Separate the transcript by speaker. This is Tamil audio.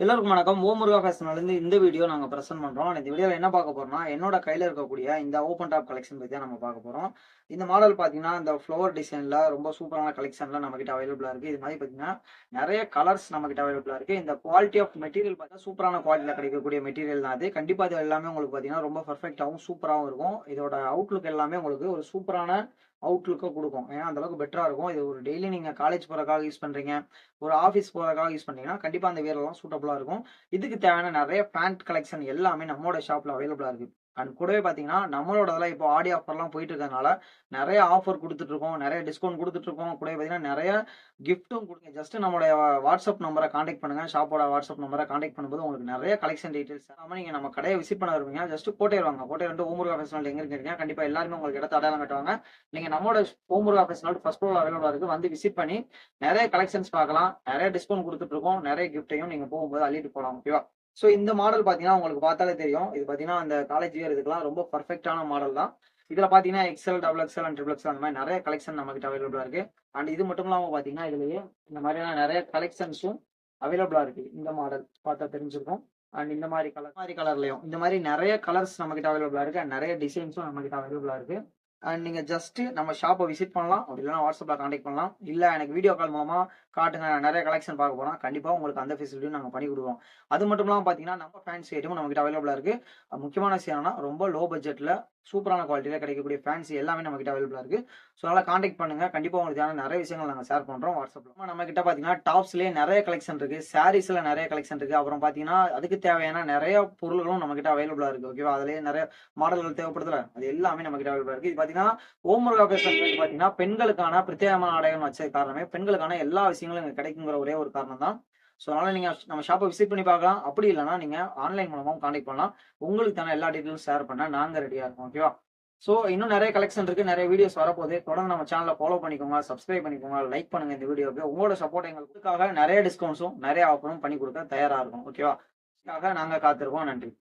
Speaker 1: எல்லாருக்கும் வணக்கம். முருகா ஃபேஷன்லேருந்து இந்த வீடியோ நாங்க பிரசன்ட் பண்றோம். இந்த வீடியோல என்ன பார்க்க போறோம்னா, என்னோட கையில இருக்கக்கூடிய இந்த ஓப்பன் டாப் கலெக்ஷன் பத்தி தான் நம்ம பார்க்க போறோம். இந்த மாடல் பார்த்தீங்கன்னா, இந்த ஃப்ளவர் டிசைன்ல ரொம்ப சூப்பரான கலெக்ஷன்லாம் நம்மகிட்ட அவைலபிளா இருக்கு. இது மாரி பார்த்தீங்கன்னா, நெறைய கலர்ஸ் நம்மகிட்ட அவைலபிளா இருக்கு. இந்த குவாலிட்டி ஆஃப் மெட்டீரியல் பார்த்தா சூப்பரான குவாலிட்டில கிடைக்கக்கூடிய மெட்டீரியல் தான் அது. கண்டிப்பா இது எல்லாமே உங்களுக்கு பார்த்தீங்கன்னா, ரொம்ப பெர்ஃபெக்ட்டாவும், சூப்பராவும் இருக்கும். இதோட அவுட்லுக் எல்லாமே உங்களுக்கு ஒரு சூப்பரான அவுட்லுக்க குடுக்கும். ஏன்னா, அந்த அளவுக்கு பெட்டரா இருக்கும். இது ஒரு டெய்லி நீங்க காலேஜ் போறதுக்காக யூஸ் பண்றீங்க. ஒரு ஆஃபீஸ் போறதுக்காக யூஸ் பண்றீங்கன்னா, கண்டிப்பா அந்த வியர்லாம் சூட்டபிளா இருக்கும். இதுக்கு தேவையான நெறைய பேண்ட் கலெக்ஷன் எல்லாமே நம்மோட ஷாப்ல அவைலபிளா இருக்கு. அண்ட் கூடவே பார்த்தீங்கன்னா, நம்மளோடதுல இப்போ ஆடி ஆஃபர்லாம் போயிட்டு இருக்கிறதுனால, நெறைய ஆஃபர் குடுத்துட்டுருக்கோம். நெறைய டிஸ்கவுண்ட் குடுத்துட்டுருக்கோம். கூடவே பார்த்தீங்கன்னா, நெறைய கிஃப்ட்டும் குடுங்க. ஜஸ்ட் நம்முடைய வாட்ஸ்அப் நம்பர கான்டாக்ட் பண்ணுங்க. ஷாப்போட வாட்ஸ்அப் நம்பர கான்டாக்ட் பண்ணும்போது உங்களுக்கு நெறைய கலெக்ஷன் டீட்டெயில்ஸ் தராம நீங்க நம்ம கடைய விசிட் பண்ண விரும்புறீங்க. ஜஸ்ட் கோட்டையூர் வாங்க. கோட்டையூர் வந்து ஓமுருகா ஃபேஷனல் எங்க இருக்குன்னு கண்டிப்பா எல்லாருமே உங்களுக்கு இடத்த அடையாளம் காட்டுவாங்க. நீங்க நம்மோட ஓமுருகா ஃபேஷனல் ஃபர்ஸ்ட் ஃப்ளோர்ல அவைலபிளா இருக்கு. வந்து விசிட் பண்ணி நெறைய கலெக்ஷன்ஸ் பார்க்கலாம். நெறைய டிஸ்கவுண்ட் குடுத்துட்டு இருக்கோம். நெறைய கிஃப்ட்டையும் நீங்க போகும்போது அள்ளிட்டு போலாம். ஓகேவா? சோ இந்த மாடல் பார்த்தீங்கன்னா, உங்களுக்கு பார்த்தாலே தெரியும். இது பார்த்தீங்கன்னா, அந்த காலேஜ் வியர் இதுக்கெல்லாம் ரொம்ப பெர்ஃபெக்ட்டான மாடல் தான். இதுல பார்த்தீங்கன்னா, XL, double XL and triple XL அந்த மாரி நெறைய கலெக்ஷன் நம்மகிட்ட அவைலபிளா இருக்கு. அண்ட் இது மட்டும் இல்லாம பார்த்தீங்கன்னா, இதுலயே இந்த மாதிரியான நெறைய கலெக்ஷன்ஸும் அவைலபிளா இருக்கு. இந்த மாடல் பார்த்தா தெரிஞ்சிருக்கும். அண்ட் இந்த மாரி கலர்லயும் இந்த மாரி நெறைய கலர்ஸ் நம்மகிட்ட அவைலபிளா இருக்கு. அண்ட் நெறைய டிசைன்ஸும் நம்மகிட்ட அவைலபிளா இருக்கு. அண்ட் நீங்க ஜஸ்ட் நம்ம ஷாப்ப விசிட் பண்ணலாம். அப்படி இல்லன்னா வாட்ஸ்அப்ல கான்டாக்ட் பண்ணலாம். இல்ல எனக்கு வீடியோ கால் மூலமா காட்டுங்க. நான் நெறைய கலெக்ஷன் பார்க்க போறோம். கண்டிப்பா உங்களுக்கு அந்த ஃபெசிலிட்டியும் நாங்க பண்ணி குடுக்குறோம். அது மட்டும் இல்லாம பார்த்தீங்கன்னா, நம்ம ஃபேன்சி ஐட்டமும் நம்மகிட்ட அவைலபிளா இருக்கு. முக்கியமான விஷயம் என்னன்னா, ரொம்ப லோ பட்ஜெட்ல சூப்பரான குவாலிட்டில கிடைக்கக்கூடிய ஃபேன்சி எல்லாமே நம்மகிட்ட அவைலபிளா இருக்கு. ஸோ அதனால கான்டாக்ட் பண்ணுங்க. கண்டிப்பா உங்களுக்கு தேவையான நெறைய விஷயங்கள் நாங்க ஷேர் பண்றோம் வாட்ஸ்அப்ல. நம்மகிட்ட பார்த்தீங்கன்னா, டாப்ஸ்லயே நெறைய கலெக்ஷன் இருக்கு. சாரீஸ்ல நெறைய கலெக்ஷன் இருக்கு. அப்புறம் பார்த்தீங்கன்னா, அதுக்கு தேவையான நெறைய பொருள்களும் நம்மகிட்ட அவைலபிளா இருக்கு. ஓகேவா? அதிலேயே நெறைய மாடல்கள் தேவைப்படுதுல்ல, அது எல்லாமே நம்மகிட்ட அவைலபிளா இருக்கு. இது பார்த்தீங்கன்னா, ஓமுருகா ஃபேஷன் பார்த்தீங்கன்னா, பெண்களுக்கான பிரத்யேகமான ஆடைகள்னு வச்சது காரணமே, பெண்களுக்கான எல்லா விஷயங்களும் இங்க கிடைக்குங்கிற ஒரே ஒரு காரணம் தான். ஸோ அதனால நீங்க நம்ம ஷாப்ப விசிட் பண்ணி பார்க்கலாம். அப்படி இல்லன்னா, நீங்க ஆன்லைன் மூலமாவும் கான்டாக்ட் பண்ணலாம். உங்களுக்கு தேவையான எல்லா டீட்டெயில்ஸும் ஷேர் பண்ண நாங்க ரெடியா இருக்கோம். ஓகேவா? ஸோ இன்னும் நெறைய கலெக்ஷன் இருக்கு. நெறைய வீடியோஸ் வரப்போது. தொடர்ந்து நம்ம சேனல ஃபாலோ பண்ணிக்கோங்க. சப்ஸ்கிரைப் பண்ணிக்கோங்க. லைக் பண்ணுங்க இந்த வீடியோவுக்கு. உங்களோட சப்போர்ட் எங்களுக்காக நெறைய டிஸ்கவுண்ட்ஸும், நெறைய ஆஃபரும் பண்ணி குடுக்க தயாரா இருக்கோம். ஓகேவா? இதுக்காக நாங்க காத்திருக்கோம். நன்றி.